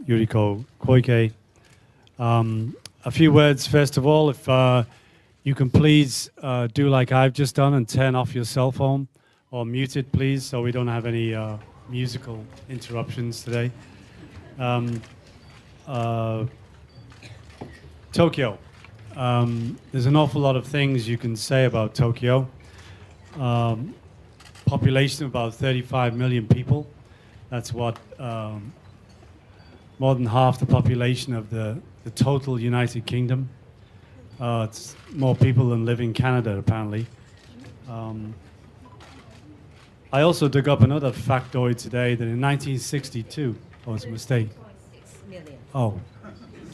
Yuriko Koike. A few words, first of all, if you can please do like I've just done and turn off your cell phone or mute it, please, so we don't have any musical interruptions today. Tokyo. There's an awful lot of things you can say about Tokyo. Population of about 35 million people. That's what more than half the population of the total United Kingdom. It's more people than live in Canada, apparently. I also dug up another factoid today that in 1962, oh, it's a mistake. 6 million. Oh,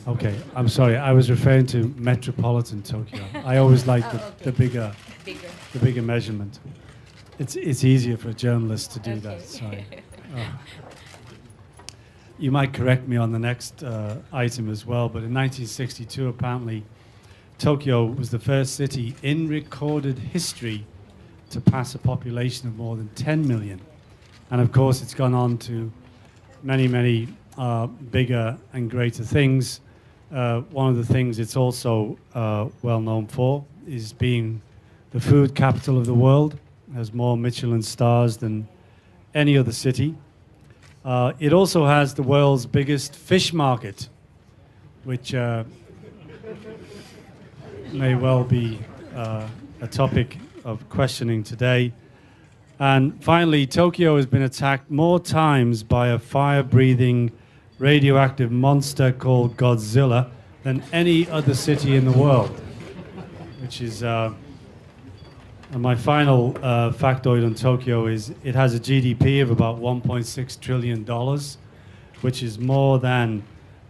okay. I'm sorry. I was referring to metropolitan Tokyo. I always like the bigger measurement. It's easier for a journalist to do that. Sorry. You might correct me on the next item as well, but in 1962, apparently, Tokyo was the first city in recorded history to pass a population of more than 10 million. And of course, it's gone on to many, many bigger and greater things. One of the things it's also well known for is being the food capital of the world. It has more Michelin stars than any other city. It also has the world's biggest fish market, which may well be a topic of questioning today. And finally, Tokyo has been attacked more times by a fire-breathing radioactive monster called Godzilla than any other city in the world, which is... And my final factoid on Tokyo is it has a GDP of about $1.6 trillion, which is more than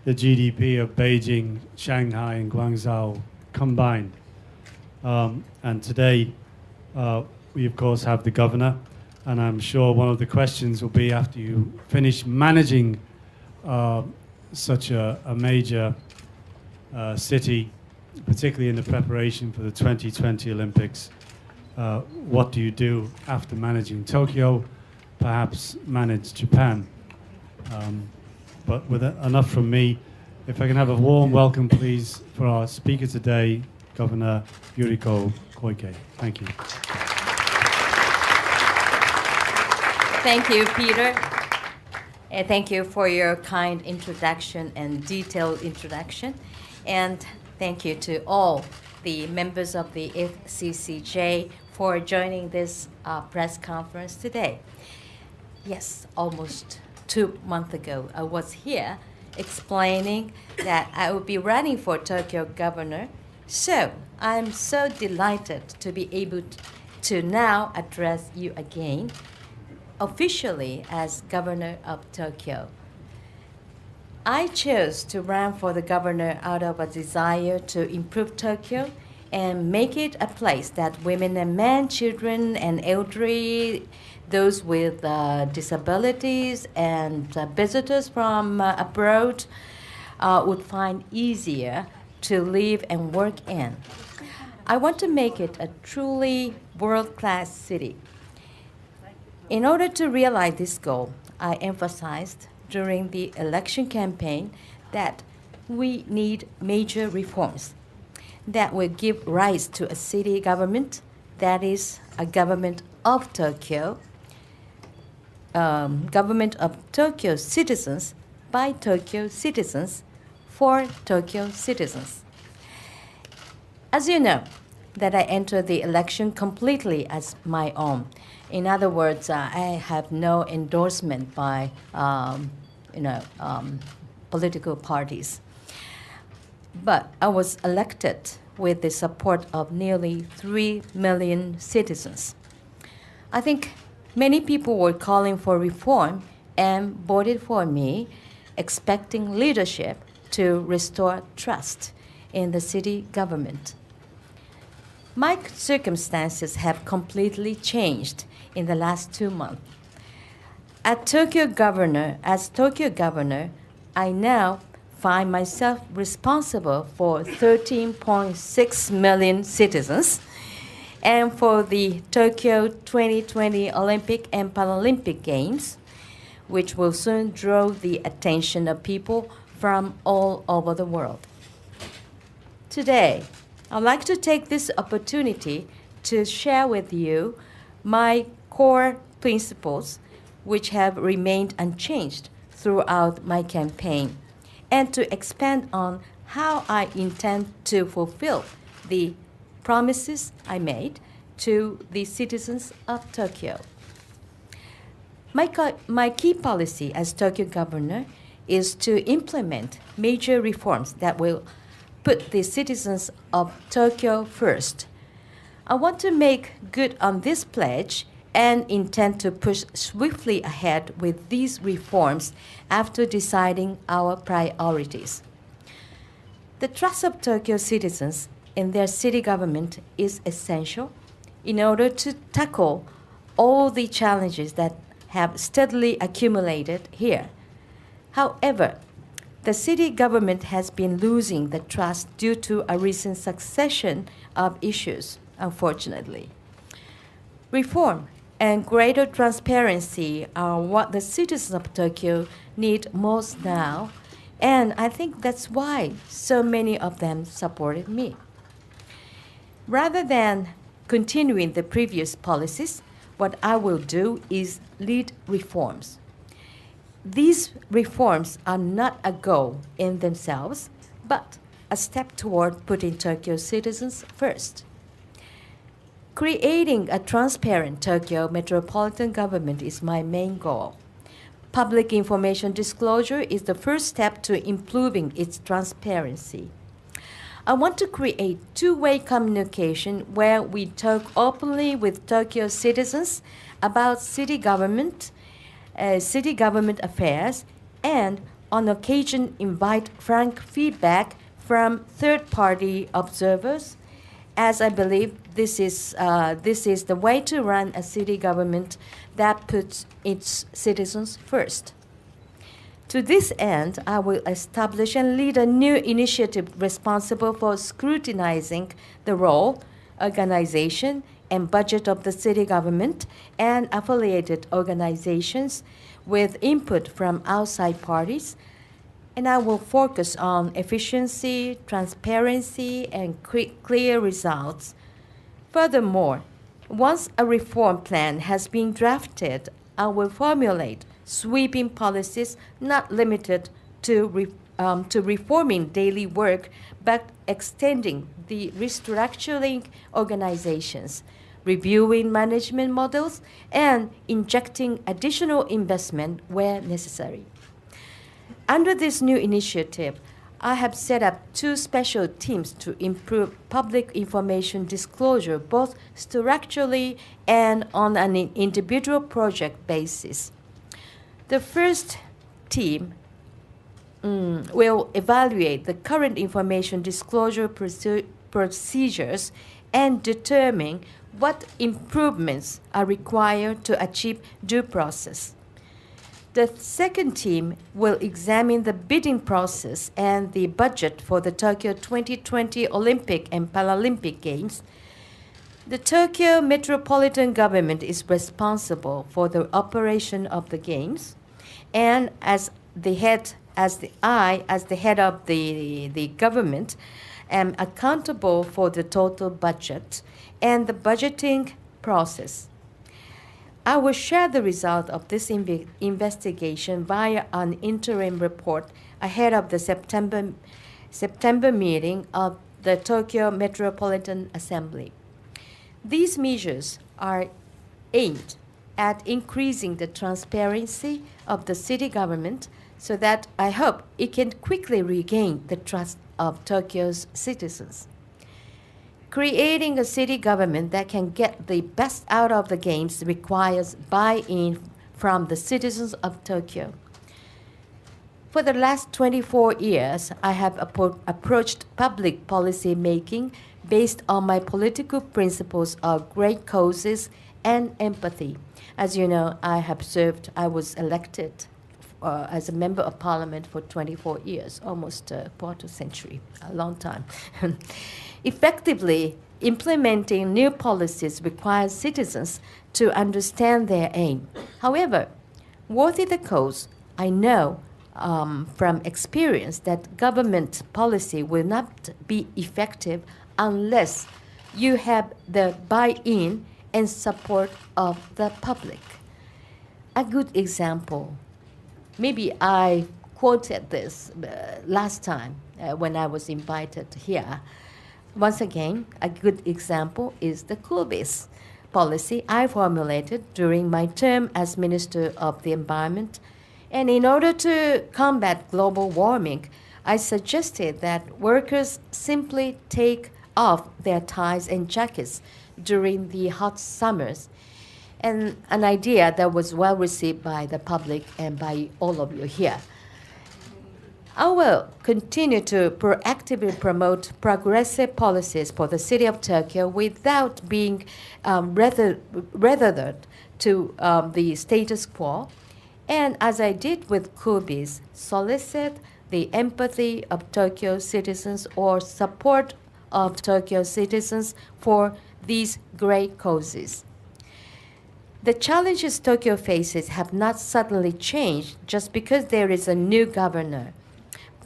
the GDP of Beijing, Shanghai, and Guangzhou combined. And today, we of course have the governor, and I'm sure one of the questions will be after you finish managing such a major city, particularly in the preparation for the 2020 Olympics. What do you do after managing Tokyo? Perhaps manage Japan. But with enough from me, if I can have a warm welcome, please, for our speaker today, Governor Yuriko Koike. Thank you. Thank you, Peter. And thank you for your kind introduction and detailed introduction. And thank you to all the members of the FCCJ for joining this press conference today. Yes, almost 2 months ago, I was here explaining that I would be running for Tokyo governor. So I'm so delighted to be able to now address you again, officially as governor of Tokyo. I chose to run for the governor out of a desire to improve Tokyo and make it a place that women and men, children and elderly, those with disabilities and visitors from abroad would find easier to live and work in. I want to make it a truly world-class city. In order to realize this goal, I emphasized during the election campaign that we need major reforms that will give rise to a city government that is a government of Tokyo, government of Tokyo citizens by Tokyo citizens for Tokyo citizens. As you know, that I entered the election completely as my own. In other words, I have no endorsement by political parties. But I was elected with the support of nearly 3 million citizens. I think many people were calling for reform and voted for me, expecting leadership to restore trust in the city government. My circumstances have completely changed in the last 2 months. As Tokyo governor, I now find myself responsible for 13.6 million citizens and for the Tokyo 2020 Olympic and Paralympic Games, which will soon draw the attention of people from all over the world. Today, I'd like to take this opportunity to share with you my core principles, which have remained unchanged throughout my campaign, and to expand on how I intend to fulfill the promises I made to the citizens of Tokyo. My key policy as Tokyo governor is to implement major reforms that will put the citizens of Tokyo first. I want to make good on this pledge and intend to push swiftly ahead with these reforms after deciding our priorities. The trust of Tokyo citizens in their city government is essential in order to tackle all the challenges that have steadily accumulated here. However, the city government has been losing the trust due to a recent succession of issues, unfortunately. Reform and greater transparency are what the citizens of Tokyo need most now, and I think that's why so many of them supported me. Rather than continuing the previous policies, what I will do is lead reforms. These reforms are not a goal in themselves, but a step toward putting Tokyo citizens first. Creating a transparent Tokyo metropolitan government is my main goal. Public information disclosure is the first step to improving its transparency. I want to create two-way communication where we talk openly with Tokyo citizens about city government affairs, and on occasion invite frank feedback from third-party observers, as I believe this is the way to run a city government that puts its citizens first. To this end, I will establish and lead a new initiative responsible for scrutinizing the role, organization, and budget of the city government and affiliated organizations with input from outside parties, and I will focus on efficiency, transparency, and clear results. Furthermore, once a reform plan has been drafted, I will formulate sweeping policies not limited to reforming daily work, but extending the restructuring organizations, reviewing management models, and injecting additional investment where necessary. Under this new initiative, I have set up two special teams to improve public information disclosure, both structurally and on an individual project basis. The first team will evaluate the current information disclosure procedures and determine what improvements are required to achieve due process. The second team will examine the bidding process and the budget for the Tokyo 2020 Olympic and Paralympic Games. The Tokyo metropolitan government is responsible for the operation of the games, and as the head of the government, am accountable for the total budget and the budgeting process. I will share the result of this investigation via an interim report ahead of the September meeting of the Tokyo Metropolitan Assembly. These measures are aimed at increasing the transparency of the city government so that I hope it can quickly regain the trust of Tokyo's citizens. Creating a city government that can get the best out of the games requires buy-in from the citizens of Tokyo. For the last 24 years, I have approached public policy making based on my political principles of great causes and empathy. As you know, I was elected as a member of parliament for 24 years, almost a quarter century, a long time. Effectively implementing new policies requires citizens to understand their aim. However, worthy the cause, I know from experience that government policy will not be effective unless you have the buy-in and support of the public. A good example, maybe I quoted this last time when I was invited here. Once again, a good example is the cool-based policy I formulated during my term as Minister of the Environment. And in order to combat global warming, I suggested that workers simply take off their ties and jackets during the hot summers, and an idea that was well received by the public and by all of you here. I will continue to proactively promote progressive policies for the city of Tokyo without being tethered to the status quo, and as I did with Kubis, solicit the empathy of Tokyo citizens or support of Tokyo citizens for these great causes. The challenges Tokyo faces have not suddenly changed just because there is a new governor.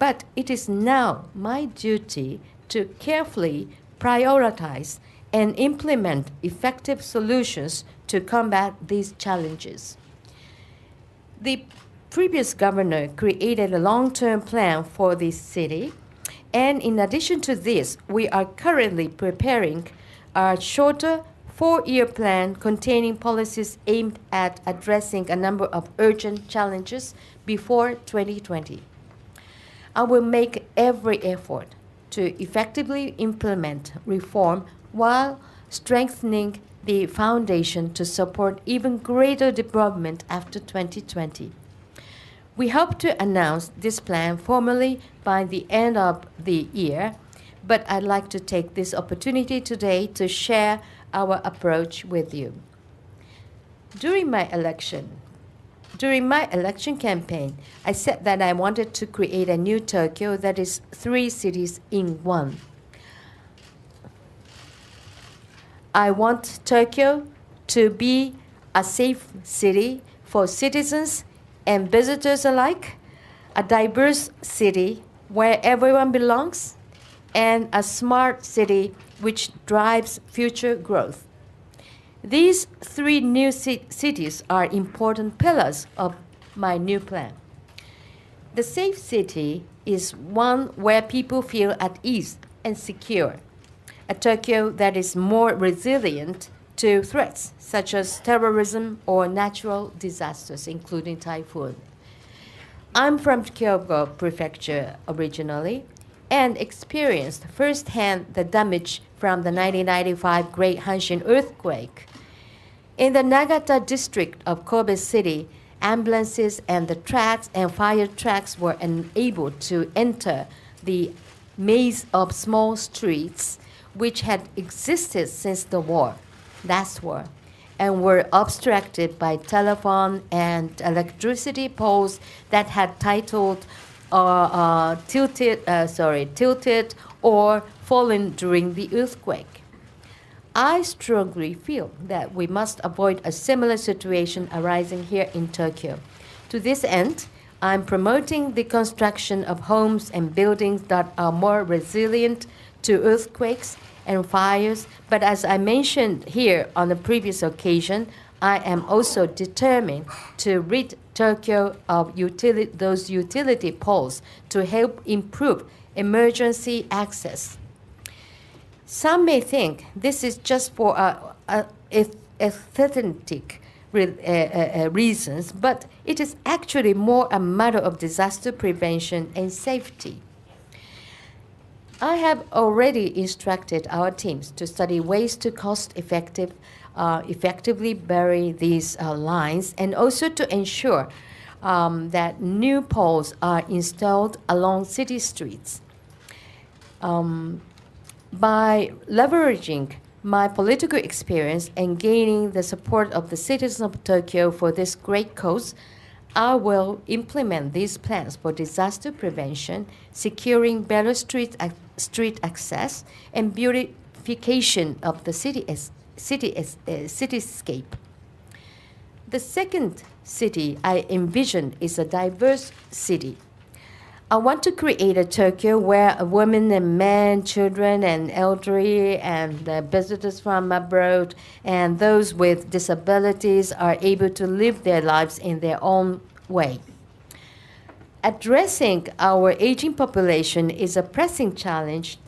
But it is now my duty to carefully prioritize and implement effective solutions to combat these challenges. The previous governor created a long-term plan for this city, and in addition to this, we are currently preparing a shorter 4-year plan containing policies aimed at addressing a number of urgent challenges before 2020. I will make every effort to effectively implement reform while strengthening the foundation to support even greater development after 2020. We hope to announce this plan formally by the end of the year, but I'd like to take this opportunity today to share our approach with you. During my election campaign, I said that I wanted to create a new Tokyo that is 3 cities in one. I want Tokyo to be a safe city for citizens and visitors alike, a diverse city where everyone belongs, and a smart city which drives future growth. These 3 new cities are important pillars of my new plan. The safe city is one where people feel at ease and secure, a Tokyo that is more resilient to threats such as terrorism or natural disasters, including typhoon. I'm from Kyoto Prefecture originally and experienced firsthand the damage from the 1995 Great Hanshin earthquake. In the Nagata district of Kobe City, ambulances and the tracks and fire trucks were unable to enter the maze of small streets which had existed since the last war, and were obstructed by telephone and electricity poles that had tilted or fallen during the earthquake. I strongly feel that we must avoid a similar situation arising here in Tokyo. To this end, I'm promoting the construction of homes and buildings that are more resilient to earthquakes and fires, but as I mentioned here on a previous occasion, I am also determined to rid Tokyo of those utility poles to help improve emergency access. Some may think this is just for aesthetic reasons, but it is actually more a matter of disaster prevention and safety. I have already instructed our teams to study ways to effectively bury these lines, and also to ensure that new poles are installed along city streets. By leveraging my political experience and gaining the support of the citizens of Tokyo for this great cause, I will implement these plans for disaster prevention, securing better street street access, and beautification of the cityscape. The second city I envision is a diverse city. I want to create a Tokyo where women and men, children and elderly and visitors from abroad and those with disabilities are able to live their lives in their own way. Addressing our aging population is a pressing challenge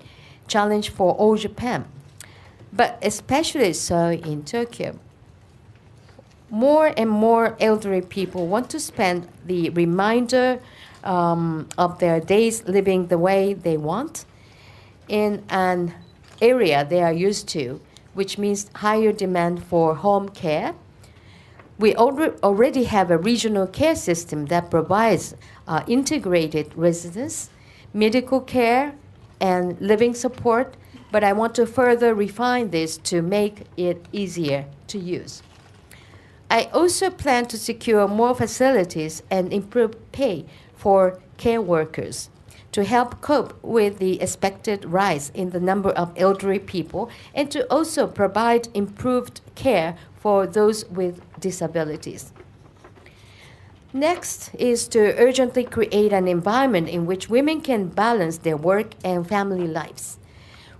for all Japan, but especially so in Tokyo. More and more elderly people want to spend the remainder of their days living the way they want in an area they are used to, which means higher demand for home care. We already have a regional care system that provides integrated residence, medical care, and living support, but I want to further refine this to make it easier to use. I also plan to secure more facilities and improve pay for care workers to help cope with the expected rise in the number of elderly people and to also provide improved care for those with disabilities. Next is to urgently create an environment in which women can balance their work and family lives.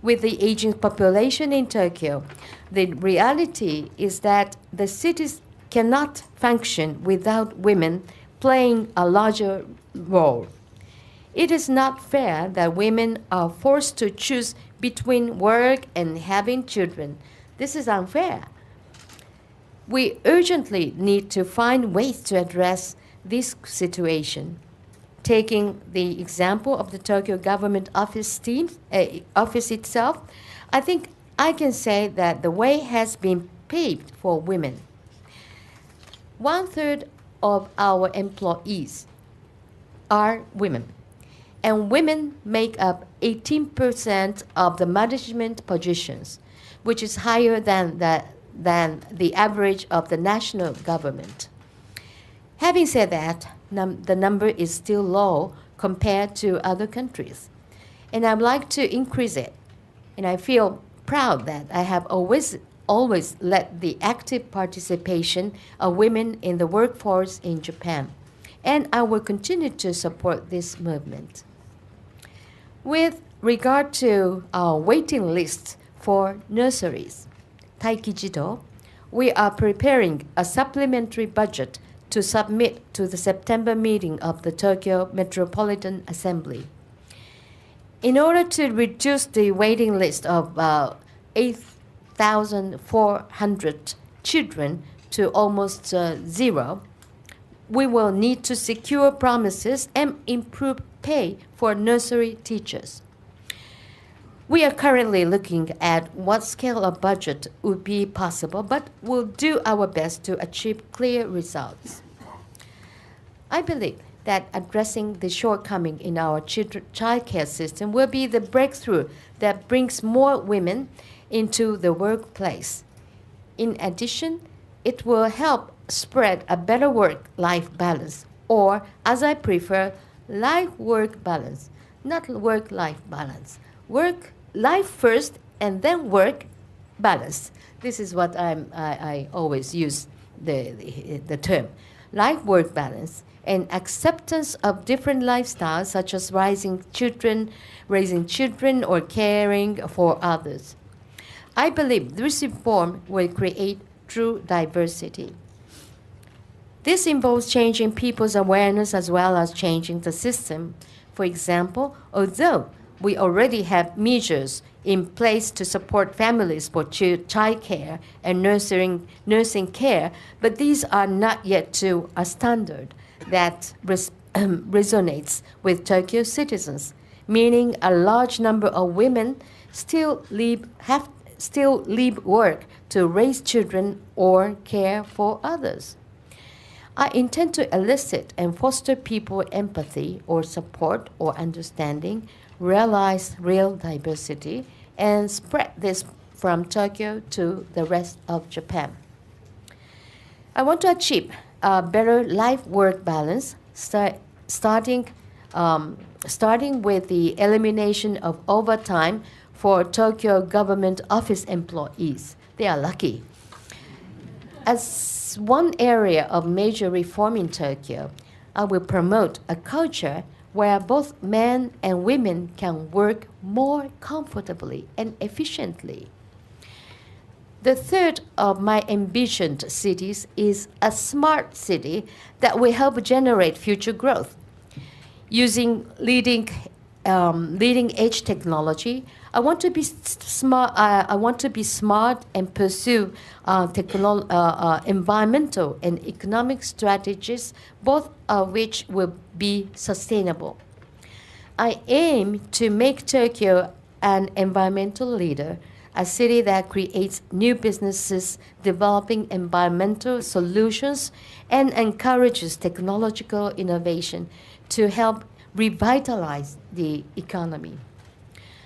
With the aging population in Tokyo, the reality is that the cities cannot function without women playing a larger role. It is not fair that women are forced to choose between work and having children. This is unfair. We urgently need to find ways to address this situation. Taking the example of the Tokyo government office itself, I think I can say that the way has been paved for women. 1/3 of our employees are women, and women make up 18% of the management positions, which is higher than the average of the national government. Having said that, the number is still low compared to other countries, and I'd like to increase it. And I feel proud that I have always led the active participation of women in the workforce in Japan, and I will continue to support this movement. With regard to our waiting list for nurseries, Taiki Jido, we are preparing a supplementary budget to submit to the September meeting of the Tokyo Metropolitan Assembly. In order to reduce the waiting list of 8,400 children to almost zero, we will need to secure promises and improve pay for nursery teachers. We are currently looking at what scale of budget would be possible, but we'll do our best to achieve clear results. I believe that addressing the shortcoming in our childcare system will be the breakthrough that brings more women into the workplace. In addition, it will help spread a better work-life balance, or, as I prefer, life-work balance, not work-life balance. Life first and then work balance. This is what I always use the term. Life-work balance and acceptance of different lifestyles such as raising children, or caring for others. I believe this reform will create true diversity. This involves changing people's awareness as well as changing the system. For example, although we already have measures in place to support families for child care and nursing care, but these are not yet to a standard that resonates with Tokyo citizens, meaning a large number of women still leave work to raise children or care for others. I intend to elicit and foster people empathy or support or understanding, realize real diversity, and spread this from Tokyo to the rest of Japan. I want to achieve a better life-work balance, starting starting with the elimination of overtime for Tokyo government office employees. They are lucky. As one area of major reform in Tokyo, I will promote a culture where both men and women can work more comfortably and efficiently. The third of my ambitioned cities is a smart city that will help generate future growth. Using leading edge technology, I want to be smart. I want to be smart and pursue environmental and economic strategies, both of which will be sustainable. I aim to make Tokyo an environmental leader, a city that creates new businesses, developing environmental solutions, and encourages technological innovation to help revitalize the economy.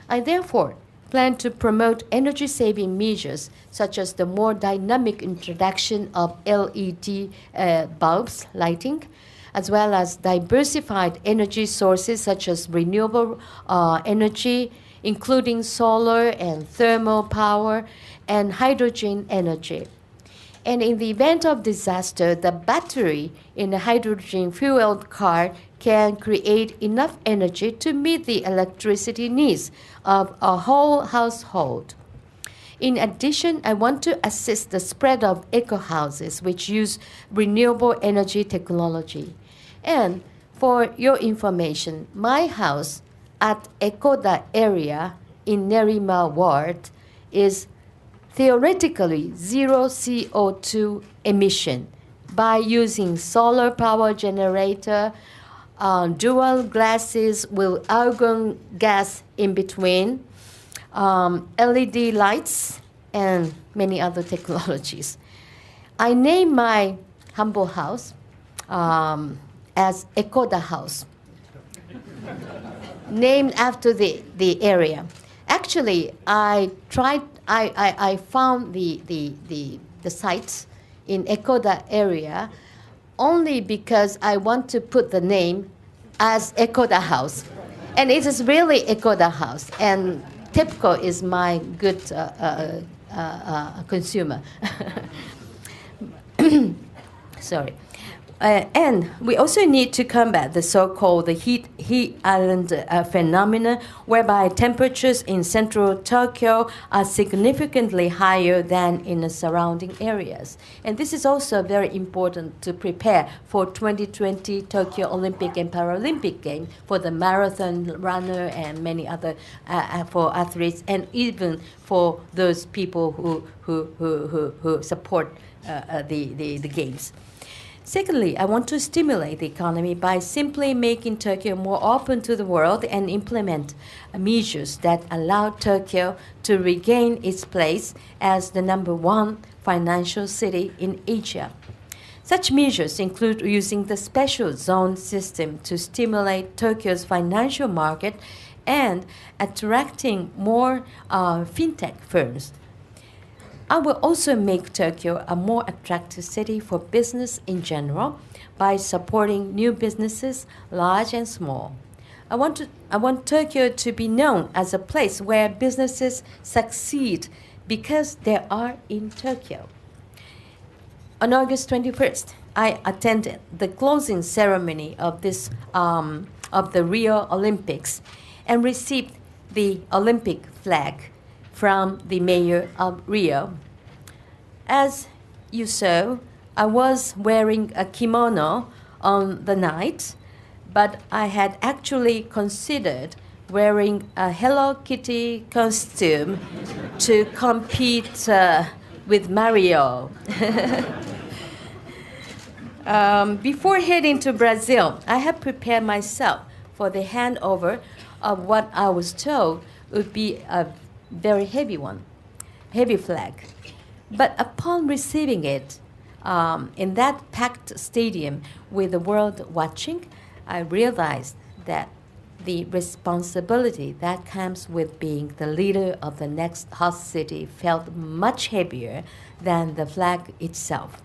I therefore plan to promote energy-saving measures such as the more dynamic introduction of LED bulbs lighting, as well as diversified energy sources such as renewable energy, including solar and thermal power and hydrogen energy. And in the event of disaster, the battery in a hydrogen-fueled car can create enough energy to meet the electricity needs of a whole household. In addition, I want to assist the spread of eco-houses which use renewable energy technology. And for your information, my house at Ekoda area in Nerima Ward is theoretically zero CO2 emission by using solar power generator, dual glasses with argon gas in between, LED lights, and many other technologies. I named my humble house as Ekoda House, named after the area. Actually, I found the sites in Ekoda area only because I want to put the name as Ekoda House. And it is really Ekoda House. And TEPCO is my good consumer. Sorry. And we also need to combat the so-called heat island phenomena, whereby temperatures in central Tokyo are significantly higher than in the surrounding areas. And this is also very important to prepare for 2020 Tokyo Olympic and Paralympic Games for the marathon runner and many other for athletes, and even for those people who support the games. Secondly, I want to stimulate the economy by simply making Tokyo more open to the world and implement measures that allow Tokyo to regain its place as the #1 financial city in Asia. Such measures include using the special zone system to stimulate Tokyo's financial market and attracting more fintech firms. I will also make Tokyo a more attractive city for business in general by supporting new businesses, large and small. I want Tokyo to be known as a place where businesses succeed because they are in Tokyo. On August 21st, I attended the closing ceremony of the Rio Olympics and received the Olympic flag from the mayor of Rio. As you saw, I was wearing a kimono on the night, but I had actually considered wearing a Hello Kitty costume to compete with Mario. Before heading to Brazil, I had prepared myself for the handover of what I was told would be a very heavy flag. But upon receiving it, in that packed stadium with the world watching, I realized that the responsibility that comes with being the leader of the next hot city felt much heavier than the flag itself.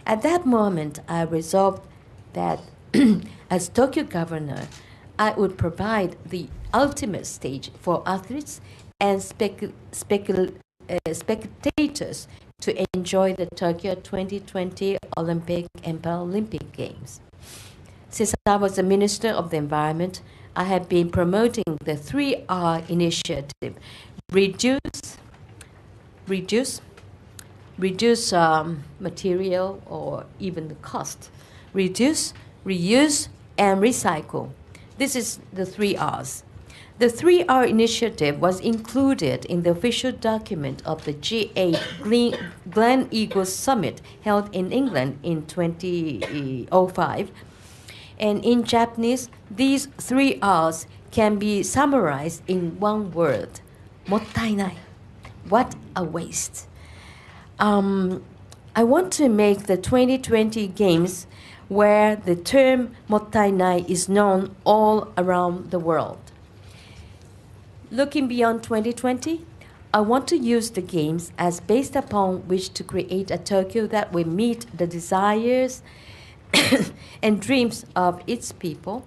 At that moment, I resolved that as Tokyo governor, I would provide the ultimate stage for athletes and spectators to enjoy the Tokyo 2020 Olympic and Paralympic Games. Since I was the Minister of the Environment, I have been promoting the 3R initiative: reduce material or even the cost, reduce, reuse, and recycle. This is the 3Rs. The 3R initiative was included in the official document of the G8 Glen Eagles Summit held in England in 2005. And in Japanese, these 3Rs can be summarized in one word: mottainai. What a waste. I want to make the 2020 Games where the term mottainai is known all around the world. Looking beyond 2020, I want to use the Games as based upon which to create a Tokyo that will meet the desires and dreams of its people.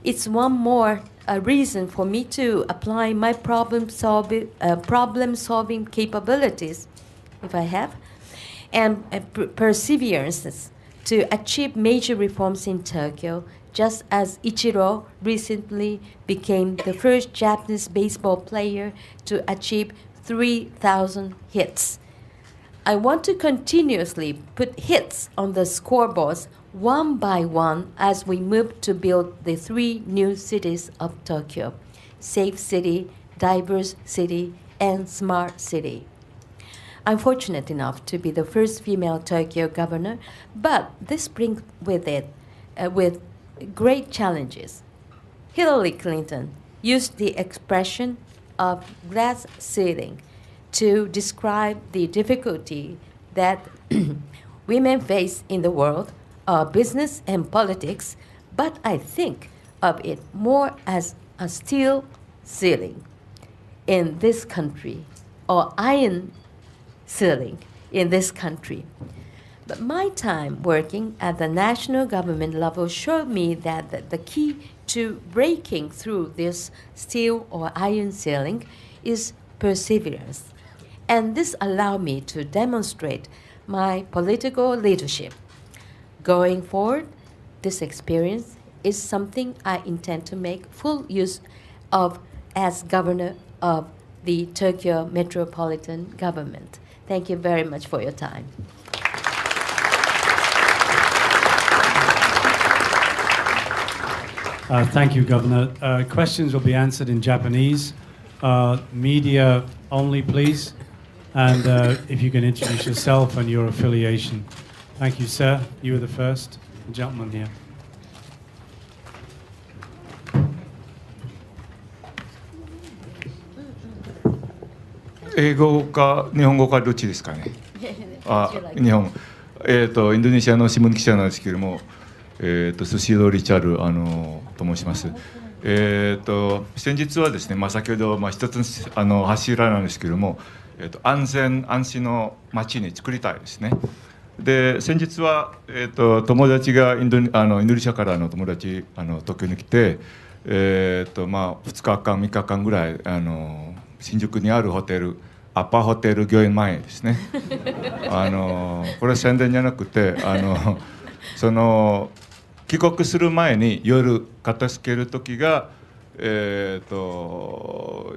It's one more reason for me to apply my problem-solving capabilities, if I have, and perseverance to achieve major reforms in Tokyo, just as Ichiro recently became the first Japanese baseball player to achieve 3,000 hits. I want to continuously put hits on the scoreboards one by one as we move to build the 3 new cities of Tokyo: safe city, diverse city, and smart city. I'm fortunate enough to be the first female Tokyo governor, but this brings with it with great challenges. Hillary Clinton used the expression of glass ceiling to describe the difficulty that women face in the world of business and politics, but I think of it more as a steel ceiling in this country, or iron ceiling in this country. But my time working at the national government level showed me that the key to breaking through this steel or iron ceiling is perseverance. And this allowed me to demonstrate my political leadership. Going forward, this experience is something I intend to make full use of as governor of the Tokyo Metropolitan Government. Thank you very much for your time. Thank you, Governor. Questions will be answered in Japanese. Media only, please. And if you can introduce yourself and your affiliation. Thank you, sir. You were the first gentleman here. 英語か日本語かどっちですかね。日本。インドネシアの新聞記者なんですけれども、スシローリチャルと申します。先日はですね、先ほど一つ柱なんですけれども、安全安心の街に作りたいですね。で先日は友達がインドネシアからの友達東京に来て、2日間3日間ぐらい新宿にあるホテルアパホテル御苑前ですね。これは宣伝じゃなくてその帰国する前に夜片付ける時が、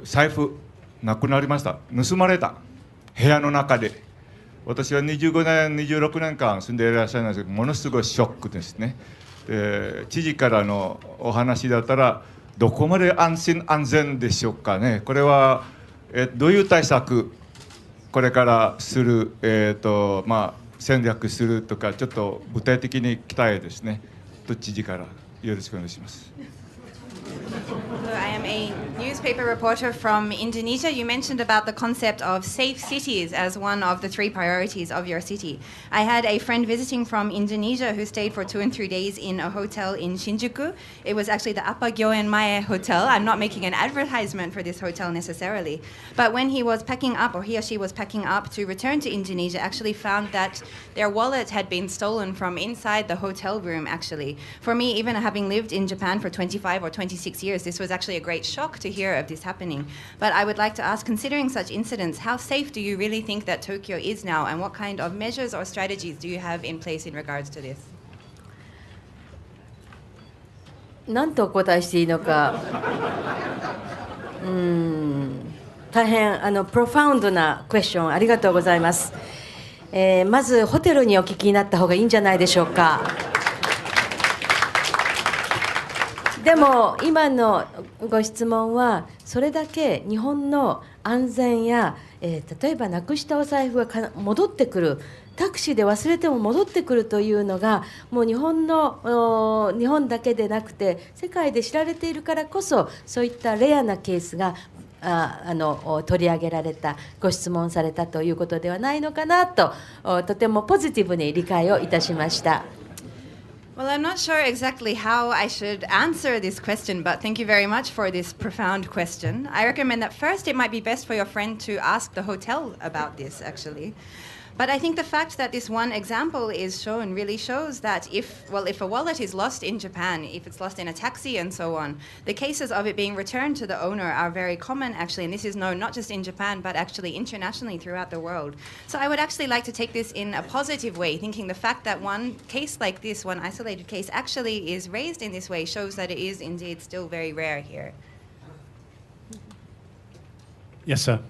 財布なくなりました。盗まれた部屋の中で。私は25年26年間住んでいらっしゃるんですけど、ものすごいショックですね。知事からのお話だったらどこまで安心安全でしょうかね。これは、どういう対策これからする、戦略するとかちょっと具体的に期待ですね。知事からよろしくお願いします。I am a newspaper reporter from Indonesia, you mentioned about the concept of safe cities as one of the 3 priorities of your city. I had a friend visiting from Indonesia who stayed for 2 and 3 days in a hotel in Shinjuku. It was actually the Apa Gyoen Mae Hotel. I'm not making an advertisement for this hotel necessarily. But when he was packing up, or he or she was packing up to return to Indonesia, actually found that their wallet had been stolen from inside the hotel room, actually. For me, even having lived in Japan for 25 or 26 years, this was actually a great shock to hear of this happening. But I would like to ask, considering such incidents, how safe do you really think that Tokyo is now, and what kind of measures or strategies do you have in place in regards to this? 何とお答えしていいのか、大変プロファウンドなクエスチョンありがとうございます。まずホテルにお聞きになった方がいいんじゃないでしょうか。でも今のご質問はそれだけ日本の安全や、例えばなくしたお財布が戻ってくる、タクシーで忘れても戻ってくるというのがもう日本だけでなくて世界で知られているからこそ、そういったレアなケースが取り上げられた、ご質問されたということではないのかなと、とてもポジティブに理解をいたしました。Well, I'm not sure exactly how I should answer this question, but thank you very much for this profound question. I recommend that first it might be best for your friend to ask the hotel about this, actually. But I think the fact that this one example is shown really shows that if a wallet is lost in Japan, if it's lost in a taxi and so on, the cases of it being returned to the owner are very common, actually, and this is known not just in Japan, but actually internationally throughout the world. So I would actually like to take this in a positive way, thinking the fact that one case like this, one isolated case, actually is raised in this way shows that it is indeed still very rare here. Yes, sir.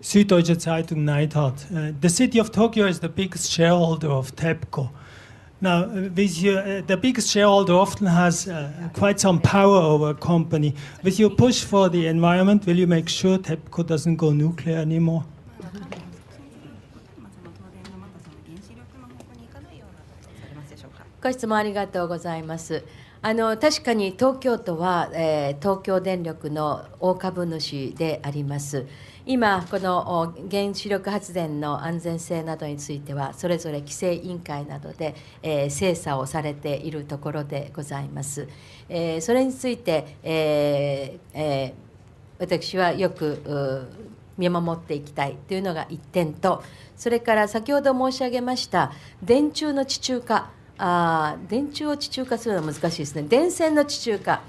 Süddeutsche Zeitung Neidhardt. The city of Tokyo is the biggest shareholder of TEPCO. Now, the biggest shareholder often has quite some power over a company. With your push for the environment, will you make sure TEPCO doesn't go nuclear anymore? ご質問ありがとうございます。確かに東京都は、東京電力の大株主であります。今この原子力発電の安全性などについてはそれぞれ規制委員会などで、精査をされているところでございます。それについて、私はよく見守っていきたいというのが一点と、それから先ほど申し上げました電柱の地中化、電柱を地中化するのは難しいですね。電線の地中化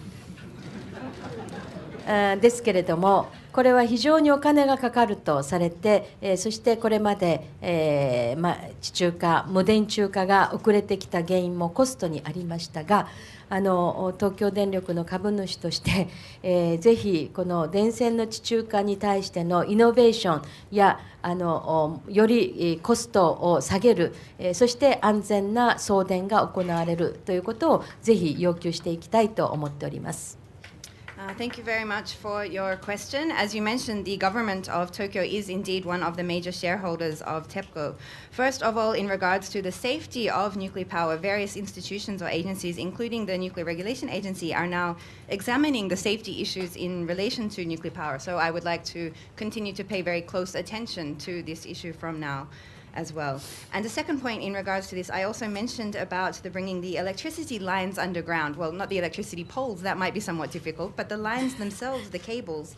ですけれども、これは非常にお金がかかるとされて、そしてこれまで、地中化、無電柱化が遅れてきた原因もコストにありましたが、東京電力の株主として、ぜひこの電線の地中化に対してのイノベーションやよりコストを下げる、そして安全な送電が行われるということをぜひ要求していきたいと思っております。Thank you very much for your question. As you mentioned, the government of Tokyo is indeed one of the major shareholders of TEPCO. First of all, in regards to the safety of nuclear power, various institutions or agencies, including the Nuclear Regulation Agency, are now examining the safety issues in relation to nuclear power. So I would like to continue to pay very close attention to this issue from now as well. And the second point in regards to this, I also mentioned about bringing the electricity lines underground. Well, not the electricity poles, that might be somewhat difficult, but the lines themselves, the cables,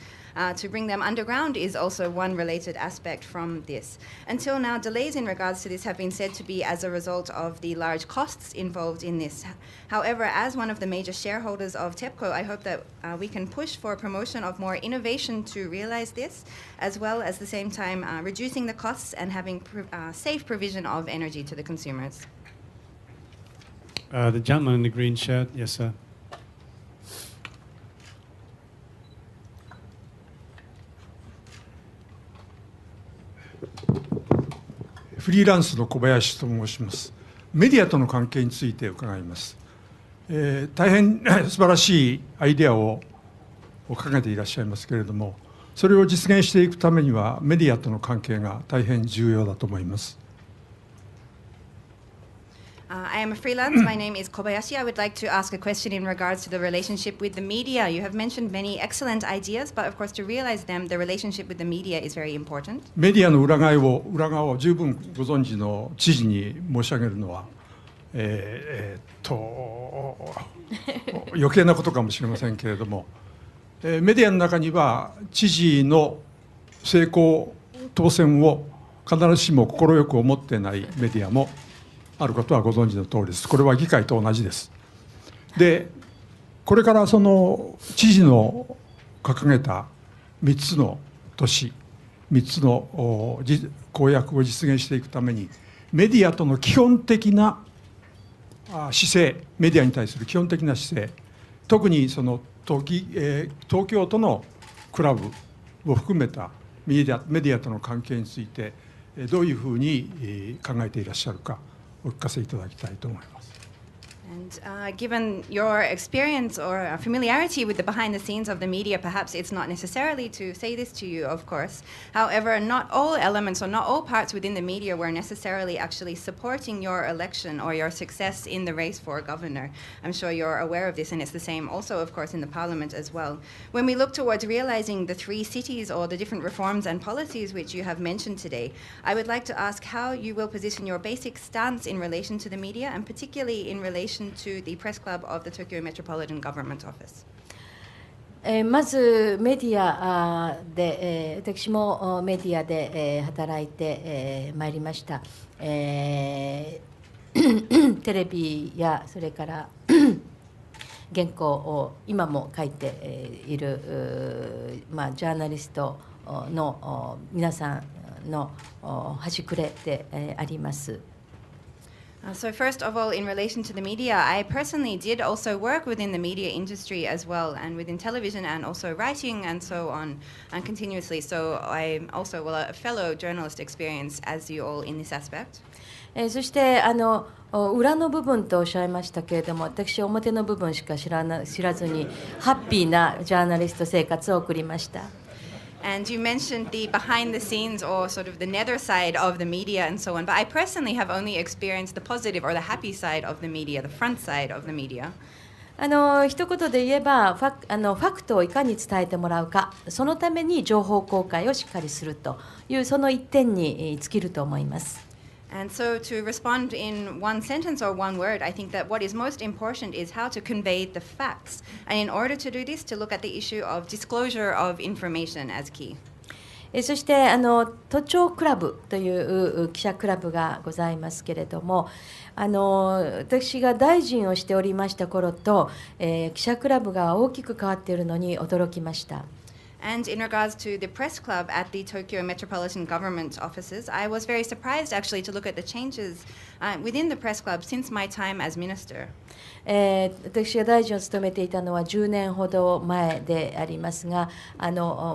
to bring them underground is also one related aspect from this. Until now, delays in regards to this have been said to be as a result of the large costs involved in this. However, as one of the major shareholders of TEPCO, I hope that we can push for promotion of more innovation to realize this, as well as the same time reducing the costs and having safe provision of energy to the consumers. The gentleman in the green shirt, yes, sir. フリーランスの小林と申します。メディアとの関係について伺います。大変素晴らしいアイデアを考えていらっしゃいますけれども、それを実現していくためにはメディアとの関係が大変重要だと思います。I am a freelance. My name is Kobayashi. I would like to ask a question in regards to the relationship with the media. You have mentioned many excellent ideas, but of course to realize them, the relationship with the media is very important. メディアの裏側を十分ご存知の知事に申し上げるのは、余計なことかもしれませんけれども、メディアの中には知事の成功当選を必ずしも快く思っていないメディアもあることはご存知の通りです。これは議会と同じです。で、これからその知事の掲げた3つの都市、3つの公約を実現していくために、メディアとの基本的な姿勢、メディアに対する基本的な姿勢、特にその東京都のクラブを含めたメディアとの関係について、どういうふうに考えていらっしゃるか、お聞かせいただきたいと思います。And given your experience or familiarity with the behind the scenes of the media, perhaps it's not necessarily to say this to you, of course. However, not all elements or not all parts within the media were necessarily actually supporting your election or your success in the race for governor. I'm sure you're aware of this, and it's the same also, of course, in the parliament as well. When we look towards realizing the 3 cities or the different reforms and policies which you have mentioned today, I would like to ask how you will position your basic stance in relation to the media, and particularly in relation to the press club of the Tokyo Metropolitan Government Office. まずメディアで、私もメディアで働いてまいりました。テレビやそれから原稿を今も書いている、ジャーナリストの皆さんの端くれであります。So first of all, in relation to the media, I personally did also work within the media industry as well, and within television and also writing and so on, and continuously. So I'm also a fellow journalist experience as you all in this aspect. そして裏の部分とおっしゃいましたけれども、私表の部分しか知らずにハッピーなジャーナリスト生活を送りました。And you mentioned the behind the scenes or sort of the nether side of the media and so on, but I personally have only experienced the positive or the happy side of the media, the front side of the media. 一言で言えばファクトをいかに伝えてもらうか、そのために情報公開をしっかりするというその一点に尽きると思います。And so to respond in one sentence or one word, I think that what is most important is how to convey the facts. And in order to do this, to look at the issue of disclosure of information as key. そして都庁クラブという記者クラブがございますけれども、私が大臣をしておりました頃と、記者クラブが大きく変わっているのに驚きました。And in regards to the press club at the Tokyo Metropolitan Government offices, I was very surprised actually to look at the changes within the press club since my time as minister. 私が大臣を務めていたのは10年ほど前でありますが、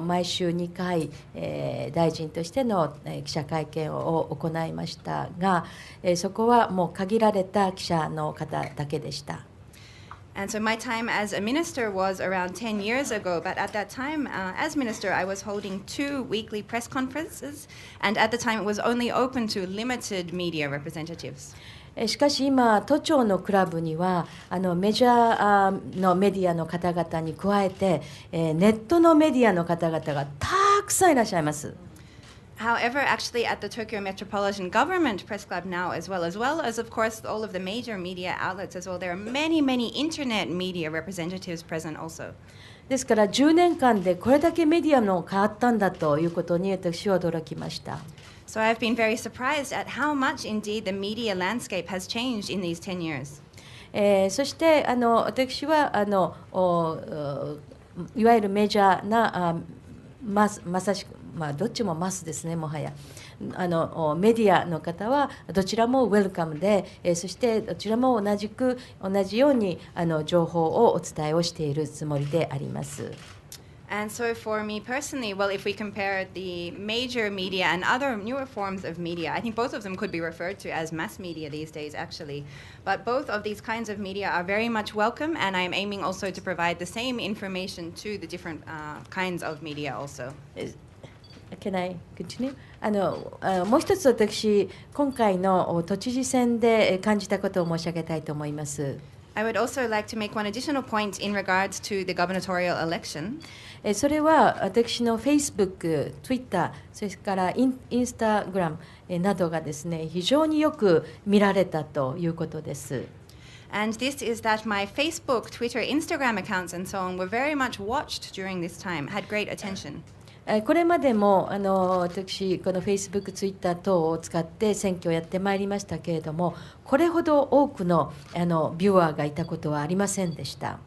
毎週2回、大臣としての記者会見を行いましたが、そこはもう限られた記者の方だけでした。And so my time as a minister was around 10 years ago, but at that time, as minister, I was holding 2 weekly press conferences, and at the time it was only open to limited media representatives. しかし今、都庁のクラブにはメジャーのメディアの方々に加えて、ネットのメディアの方々がたくさんいらっしゃいます。However, actually at the Tokyo Metropolitan Government Press Club now as well as of course all of the major media outlets as well, there are many internet media representatives present also. ですから10年間でこれだけメディアの変わったんだということに私は驚きました。So I've been very surprised at how much indeed the media landscape has changed in these 10 years. そして私はいわゆるメジャーなまさしくどっちもマスですね、もはや。メディアの方はどちらもウェルカムで、そしてどちらも同じように情報をお伝えをしているつもりであります。And so for me personally, well, if we compare the major media and other newer forms of media, I think both of them could be referred to as mass media these days, actually. But both of these kinds of media are very much welcome, and I'm aiming also to provide the same information to the different kinds of media also. Can I continue? もう一つ私、今回の都知事選で感じたことを申し上げたいと思います。I would also like to make one additional point in regards to the gubernatorial election. それは私の Facebook、Twitter、それからInstagram などがですね、非常によく見られたということです。And this is that my Facebook, Twitter, Instagram accounts and so on were very much watched during this time, had great attention. これまでも私、この Facebook、Twitter 等を使って選挙をやってまいりましたけれども、これほど多くのビューアーがいたことはありませんでした。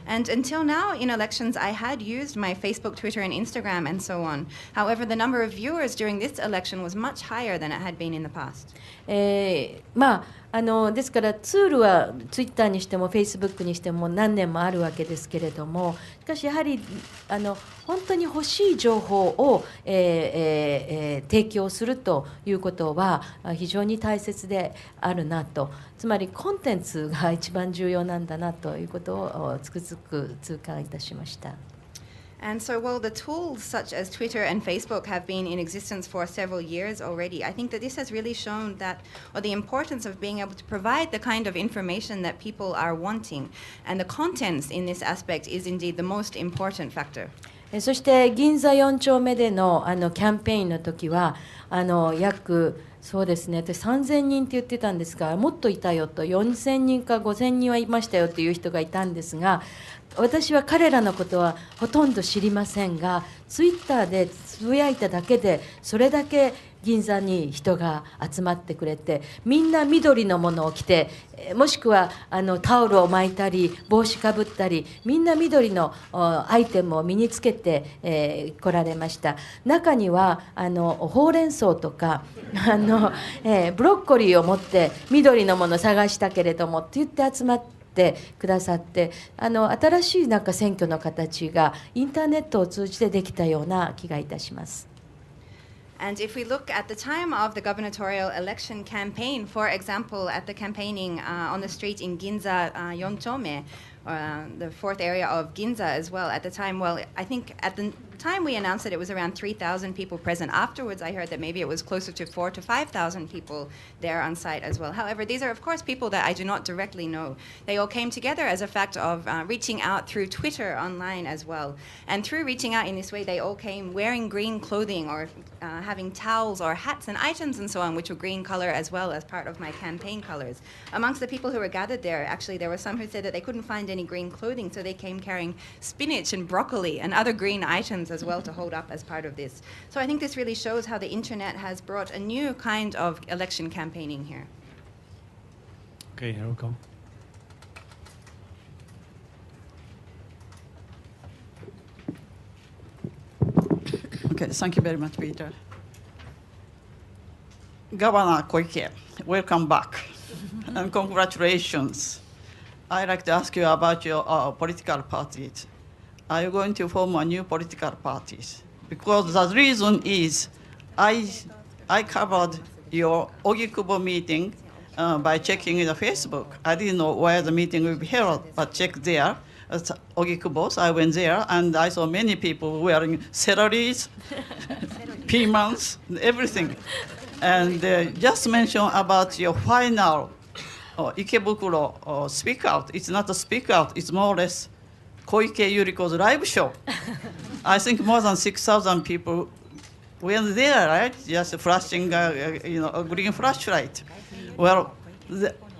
And until now, in elections, I had used my Facebook, Twitter, and Instagram and so on. However, the number of viewers during this election was much higher than it had been in the past. ですからツールはツイッターにしてもフェイスブックにしても何年もあるわけですけれども、しかしやはり本当に欲しい情報を、提供するということは非常に大切であるなと、つまりコンテンツが一番重要なんだなということをつくづく痛感いたしました。And so while the tools such as Twitter and Facebook have been in existence for several years already, I think that this has really shown that, or the importance of being able to provide the kind of information that people are wanting. And the contents in this aspect is indeed the most important factor. そして銀座4丁目でのキャンペーンの時は約そうですね、3000人って言ってたんですが、もっといたよと、4000人か5000人はいましたよという人がいたんですが、私は彼らのことはほとんど知りませんが、ツイッターでつぶやいただけでそれだけ銀座に人が集まってくれて、みんな緑のものを着て、もしくはタオルを巻いたり帽子かぶったり、みんな緑のアイテムを身につけて、来られました。中にはほうれん草とかブロッコリーを持って緑のものを探したけれどもって言って集まってくださって、新しい選挙の形がインターネットを通じてできたような気がいたします。And if we look at the time of the gubernatorial election campaign, for example, at the campaigning on the street in Ginza, Yonchome, the fourth area of Ginza as well, at the time, well, I think at the time we announced that it was around 3,000 people present. Afterwards, I heard that maybe it was closer to 4,000 to 5,000 people there on site as well. However, these are, of course, people that I do not directly know. They all came together as a fact of reaching out through Twitter online as well. And through reaching out in this way, they all came wearing green clothing or having towels or hats and items and so on, which were green color as well as part of my campaign colors. Amongst the people who were gathered there, actually, there were some who said that they couldn't find any green clothing, so they came carrying spinach and broccoli and other green items as well to hold up as part of this. So I think this really shows how the internet has brought a new kind of election campaigning here. Okay, here we go. Okay, thank you very much, Peter. Governor Koike, welcome back and congratulations. I'd like to ask you about your political parties. Are you going to form a new political parties? Because the reason is I covered your Ogikubo meeting by checking the Facebook. I didn't know where the meeting will be held, but checked there. Ogikubo, I went there and I saw many people wearing celeries, peanuts, everything. And just mention about your final Ikebukuro speak out. It's not a speak out, it's more or less Koike Yuriko's live show. I think more than 6,000 people were there, right? Just flashing, a green flashlight. Well,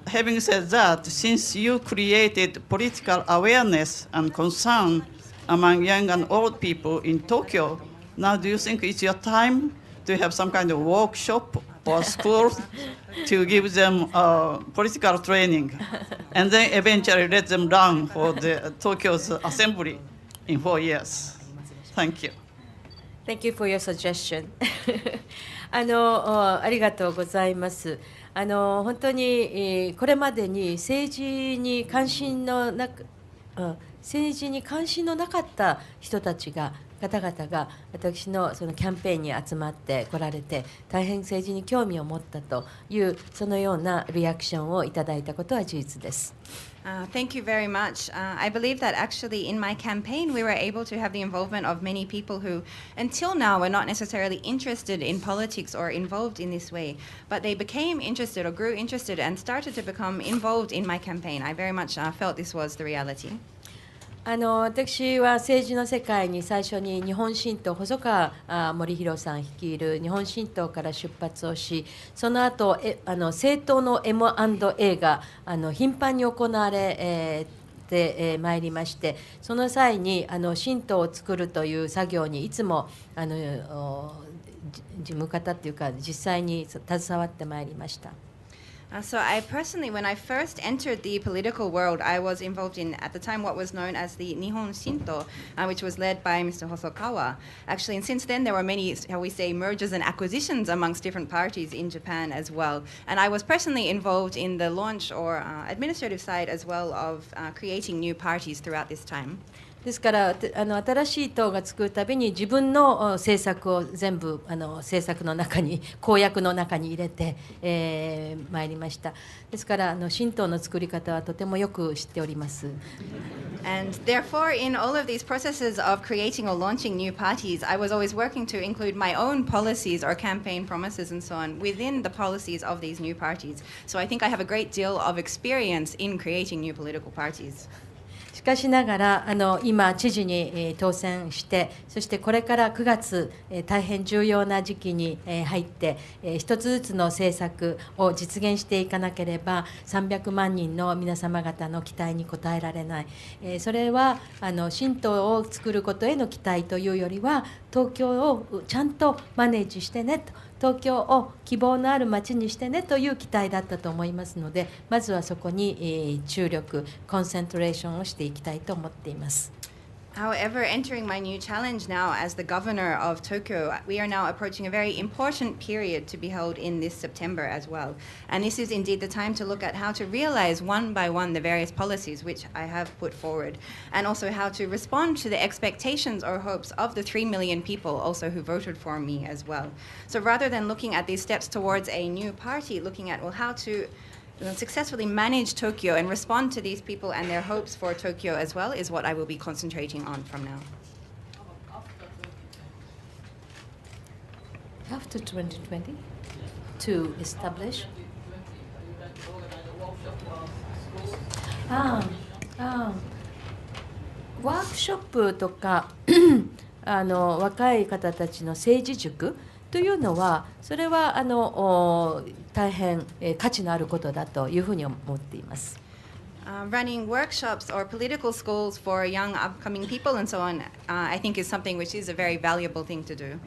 having said that, since you created political awareness and concern among young and old people in Tokyo, now do you think it's your time to have some kind of workshop or school to give them political training, and then eventually let them run for the Tokyo's assembly in 4 years? Thank you. Thank you for your suggestion. ありがとうございます。本当に、これまでに政治に関心のなく、政治に関心のなかった人たちが方々が私のそのキャンペーンに集まってこられて、大変政治に興味を持ったというそのようなリアクションをいただいたことは事実です。Thank you very much. I believe that actually in my campaign we were able to have the involvement of many people who until now were not necessarily interested in politics or involved in this way, but they became interested or grew interested and started to become involved in my campaign. I very much felt this was the reality. 私は政治の世界に最初に日本新党細川守弘さん率いる日本新党から出発をし、その後政党の M&A が頻繁に行われてまいりまして、その際に新党を作るという作業にいつも事務方というか実際に携わってまいりました。So I personally, when I first entered the political world, I was involved in, at the time, what was known as the Nihon Shinto, which was led by Mr. Hosokawa. Actually, and since then, there were many, shall we say, mergers and acquisitions amongst different parties in Japan as well. And I was personally involved in the launch or administrative side as well of creating new parties throughout this time. ですから新しい党が作るたびに自分の政策を全部政策の中に公約の中に入れてまいりました。ですから新党の作り方はとてもよく知っております。And therefore, in all of these processes of creating or launching new parties, I was always working to include my own policies or campaign promises and so on within the policies of these new parties. So I think I have a great deal of experience in creating new political parties. しかしながら今知事に当選して、そしてこれから9月大変重要な時期に入って一つずつの政策を実現していかなければ300万人の皆様方の期待に応えられない。それは新党を作ることへの期待というよりは、東京をちゃんとマネージしてねと、東京を希望のある街にしてねという期待だったと思いますので、まずはそこに注力コンセントレーションをしていきたいと思っています。However, entering my new challenge now as the governor of Tokyo, we are now approaching a very important period to be held in this September as well. And this is indeed the time to look at how to realize one by one the various policies which I have put forward, and also how to respond to the expectations or hopes of the 3 million people also who voted for me as well. So rather than looking at these steps towards a new party, looking at, well, how to successfully manage Tokyo and respond to these people and their hopes for Tokyo as well is what I will be concentrating on from now. After 2020, to establish. ワークショップとか若い方たちの政治塾というのは、それは大変価値のあることだというふうに思っています。Running workshops or political schools for young upcoming people and so on, I think is something which is a very valuable thing to do.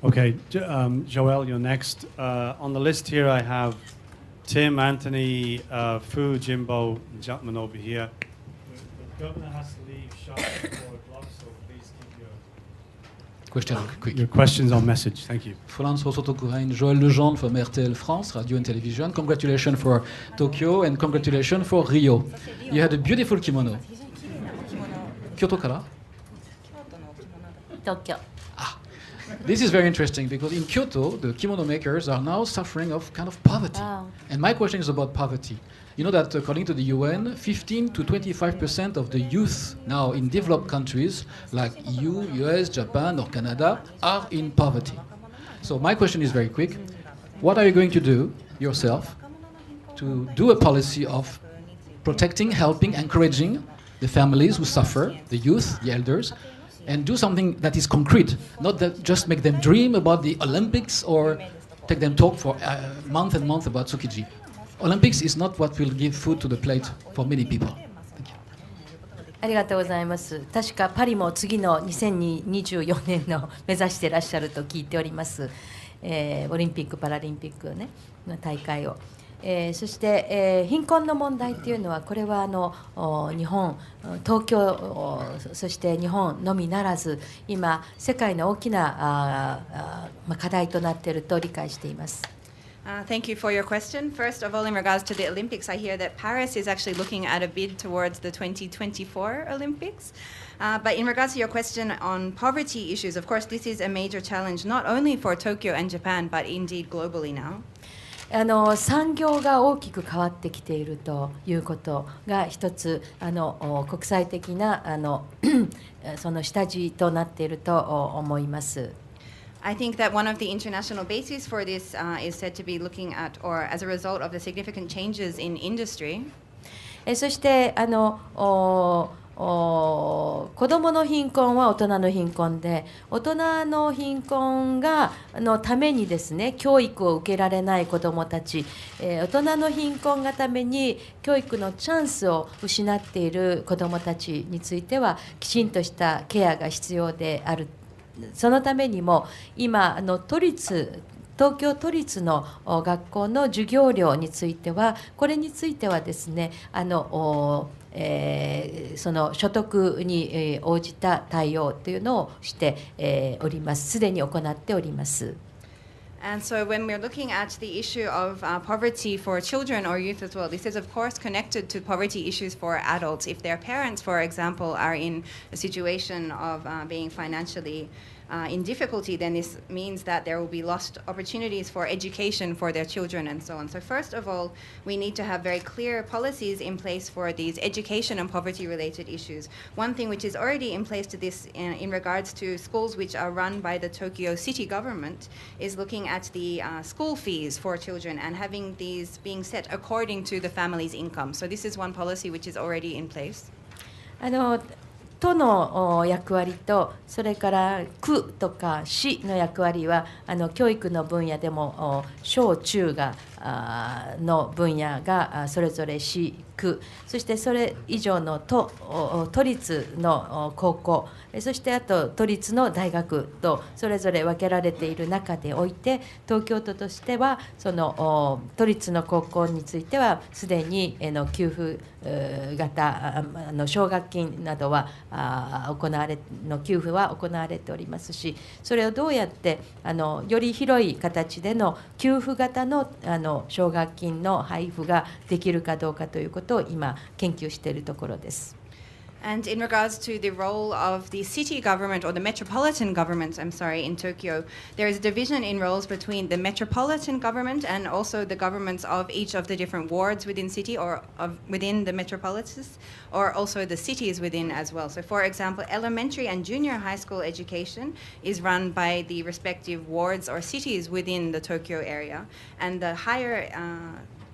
Okay, Joel, you're next. On the list here I have Tim, Anthony, Fu, Jimbo, the gentleman over here. The governor has to leave sharp at 4 o'clock, so please keep your questions on message. Thank you. Joel Lejeune from RTL France, Radio and Television. Congratulations for Tokyo and congratulations for Rio. You had a beautiful kimono. Kyoto kara? Tokyo. This is very interesting because in Kyoto, the kimono makers are now suffering of kind of poverty. And my question is about poverty. You know that according to the UN, 15 to 25% of the youth now in developed countries like EU, US, Japan or Canada are in poverty. So my question is very quick. What are you going to do yourself to do a policy of protecting, helping, encouraging the families who suffer, the youth, the elders, and do something that is concrete, not that just make them dream about the Olympics or take them talk for months and months about Tsukiji. Olympics is not what will give food to the plate for many people. Thank you. ありがとうございます。確かパリも次の2024年の目指していらっしゃると聞いております。オリンピック・パラリンピックねの大会を。そして、貧困の問題というのはこれは日本、東京、そして日本のみならず今世界の大きな課題となっていると理解しています。Thank you for your question. First of all, in regards to the Olympics, I hear that Paris is actually looking at a bid towards the 2024 Olympics. But in regards to your question on poverty issues, of course, this is a major challenge not only for Tokyo and Japan, but indeed globally now. 産業が大きく変わってきているということが一つ国際的なその下地となっていると思います。I think that one of the international bases for this is said to be looking at, or as a result of the significant changes in industry. そして子どもの貧困は大人の貧困で、大人の貧困のためにですね、教育を受けられない子どもたち、大人の貧困がために教育のチャンスを失っている子どもたちについてはきちんとしたケアが必要である。そのためにも今東京都立の学校の授業料については、これについてはですね、その所得に応じた対応というのをしております。すでに行っております。And so when we're looking at the issue of poverty for children or youth as well, this is of course connected to poverty issues for adults. If their parents, for example, are in a situation of being financially in difficulty, then this means that there will be lost opportunities for education for their children and so on. So first of all, we need to have very clear policies in place for these education and poverty related issues. One thing which is already in place to this in regards to schools which are run by the Tokyo city government is looking at the school fees for children and having these being set according to the family's income. So this is one policy which is already in place. 都の役割とそれから区とか市の役割は教育の分野でも小中の分野がそれぞれ市区、そしてそれ以上の都立の高校、そしてあと都立の大学とそれぞれ分けられている中でおいて、東京都としてはその都立の高校についてはすでに給付型奨学金などは給付は行われておりますし、それをどうやってより広い形での給付型の奨学金の配布ができるかどうかということを今研究しているところです。And in regards to the role of the city government or the metropolitan government, in Tokyo, there is a division in roles between the metropolitan government and also the governments of each of the different wards within city or within the metropolises, or also the cities within as well. So for example, elementary and junior high school education is run by the respective wards or cities within the Tokyo area, and the higher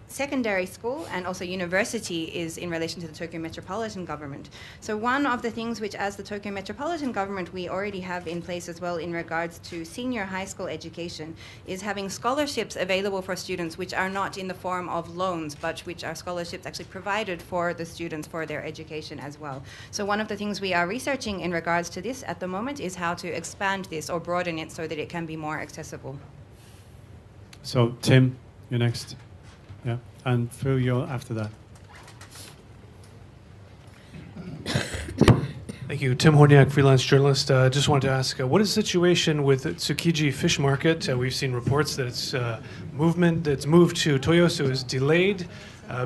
secondary school and also university is in relation to the Tokyo Metropolitan Government. So one of the things which as the Tokyo Metropolitan Government we already have in place as well in regards to senior high school education is having scholarships available for students which are not in the form of loans but which are scholarships actually provided for the students for their education as well. So one of the things we are researching in regards to this at the moment is how to expand this or broaden it so that it can be more accessible. So Tim, you're next. Yeah, and Phil, you're after that. Thank you. Tim Horniak, freelance journalist. Just wanted to ask, what is the situation with Tsukiji Fish Market? We've seen reports that its movement that's moved to Toyosu is delayed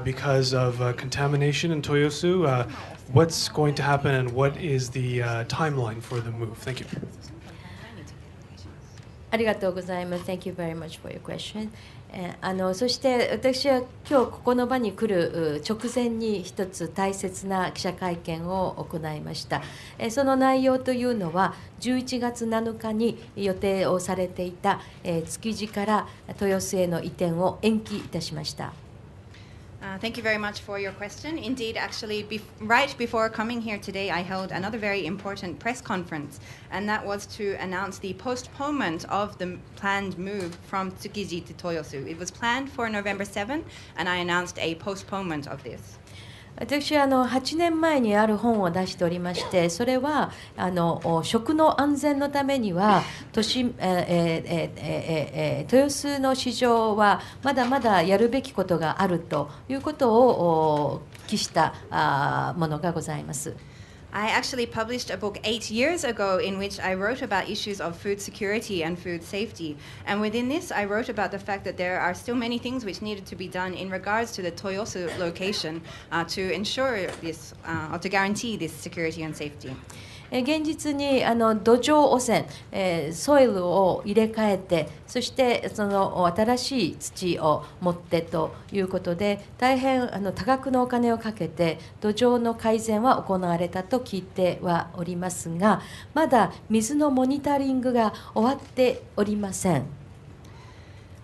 because of contamination in Toyosu. What's going to happen and what is the timeline for the move? Thank you. ありがとうございます。Thank you very much for your question. そして私は今日ここの場に来る直前に一つ大切な記者会見を行いました。その内容というのは11月7日に予定をされていた築地から豊洲への移転を延期いたしました。Thank you very much for your question. Indeed, actually, right before coming here today, I held another very important press conference, and that was to announce the postponement of the planned move from Tsukiji to Toyosu. It was planned for November 7, and I announced a postponement of this. 私は8年前にある本を出しておりまして、それは食の安全のためには豊洲の市場はまだまだやるべきことがあるということを記したものがございます。I actually published a book 8 years ago in which I wrote about issues of food security and food safety. And within this, I wrote about the fact that there are still many things which needed to be done in regards to the Toyosu location to ensure this, or to guarantee this security and safety. 現実に土壌汚染、ソイルを入れ替えて、そしてその新しい土を持ってということで、大変多額のお金をかけて土壌の改善は行われたと聞いてはおりますが、まだ水のモニタリングが終わっておりません。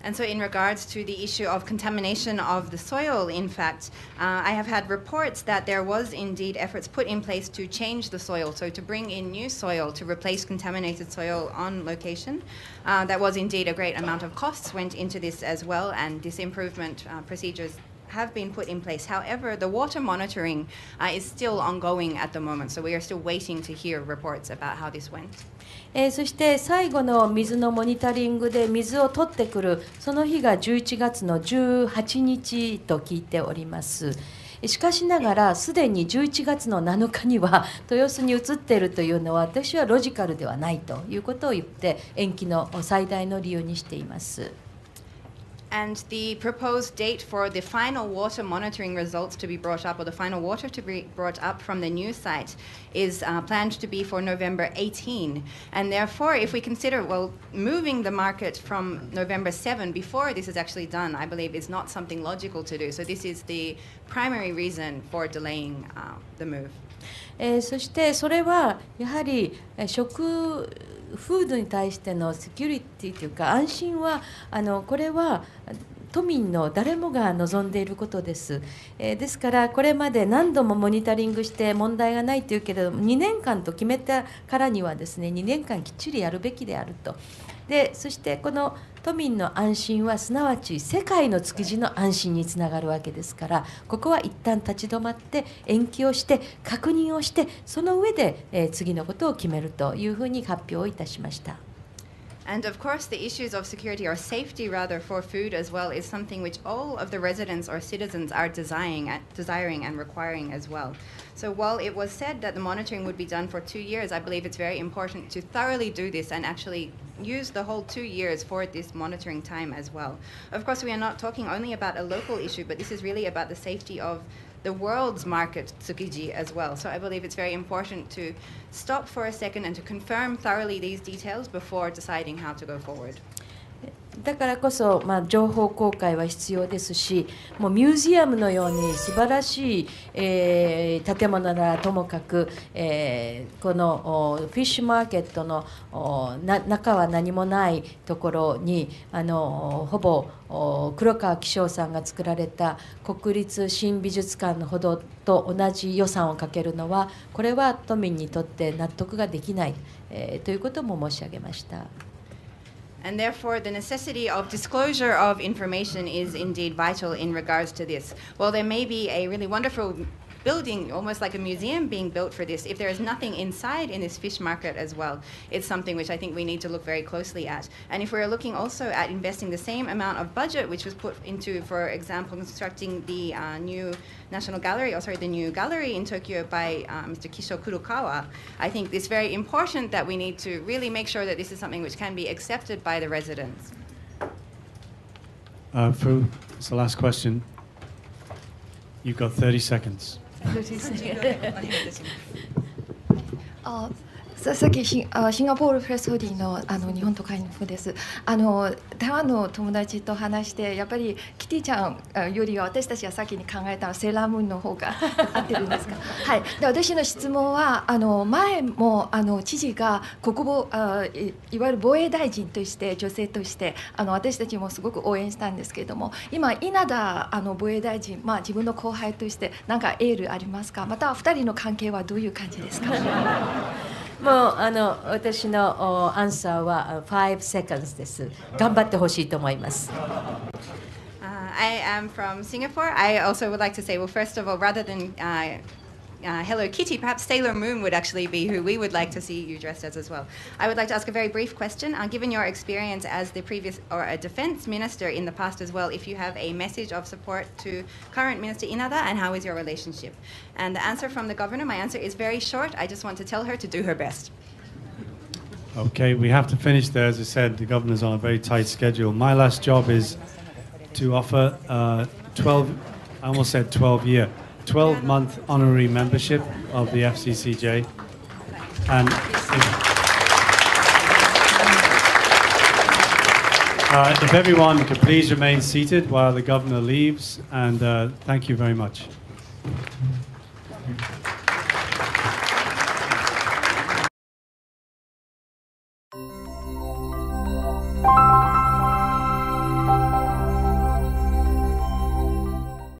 And so in regards to the issue of contamination of the soil, in fact, I have had reports that there was indeed efforts put in place to change the soil, so to bring in new soil to replace contaminated soil on location. That was indeed a great amount of costs went into this as well, and this improvement procedures have been put in place. However, the water monitoring is still ongoing at the moment, so we are still waiting to hear reports about how this went. そして最後の水のモニタリングで水を取ってくるその日が11月の18日と聞いております。しかしながらすでに11月の7日には豊洲に移っているというのは私はロジカルではないということを言って延期の最大の理由にしています。And the proposed date for the final water monitoring results to be brought up, or the final water to be brought up from the new site, is planned to be for November 18. And therefore, if we consider, well, moving the market from November 7 before this is actually done, I believe is not something logical to do. So this is the primary reason for delaying the move. そしてそれはやはりフードに対してのセキュリティというか安心はこれは都民の誰もが望んでいることです。ですからこれまで何度もモニタリングして問題がないというけれども2年間と決めたからにはですね2年間きっちりやるべきであると。でそしてこの都民の安心はすなわち世界の築地の安心につながるわけですから、ここは一旦立ち止まって延期をして確認をしてその上で次のことを決めるというふうに発表をいたしました。And of course, the issues of security or safety, rather, for food as well is something which all of the residents or citizens are desiring and requiring as well. So while it was said that the monitoring would be done for 2 years, I believe it's very important to thoroughly do this and actually use the whole 2 years for this monitoring time as well. Of course, we are not talking only about a local issue, but this is really about the safety of the world's market, Tsukiji, as well. So I believe it's very important to stop for a second and to confirm thoroughly these details before deciding how to go forward. だからこそ、情報公開は必要ですし、もうミュージアムのように素晴らしい、建物ならともかく、このフィッシュマーケットの中は何もないところにほぼ黒川紀章さんが作られた国立新美術館のほどと同じ予算をかけるのはこれは都民にとって納得ができない、ということも申し上げました。And therefore, the necessity of disclosure of information is indeed vital in regards to this. While there may be a really wonderful building, almost like a museum being built for this, if there is nothing inside in this fish market as well, it's something which I think we need to look very closely at. And if we're looking also at investing the same amount of budget which was put into, for example, constructing the new National Gallery, the new gallery in Tokyo by Mr. Kisho Kurokawa, I think it's very important that we need to really make sure that this is something which can be accepted by the residents. Fu, it's the last question. You've got 30 seconds. さっきシンガポールプレスホディの日本都会の風です。台湾の友達と話してやっぱりキティちゃんよりは私たちが先に考えたセーラームーンの方が合ってるんですか。はい。で私の質問は前も知事が国防いわゆる防衛大臣として女性として私たちもすごく応援したんですけれども、今稲田防衛大臣自分の後輩として何かエールありますか。また2人の関係はどういう感じですか。もう私のアンサーは5 seconds です。頑張ってほしいと思います。I am from Singapore. I also would like to say, well, first of all, rather than Hello Kitty, perhaps Sailor Moon would actually be who we would like to see you dressed as well. I would like to ask a very brief question. Given your experience as the previous or a defense minister in the past as well, if you have a message of support to current Minister Inada, and how is your relationship? And the answer from the governor, my answer is very short. I just want to tell her to do her best. Okay, we have to finish there. As I said, the governor's on a very tight schedule. My last job is to offer 12-month honorary membership of the FCCJ. And if everyone could please remain seated while the governor leaves, and thank you very much.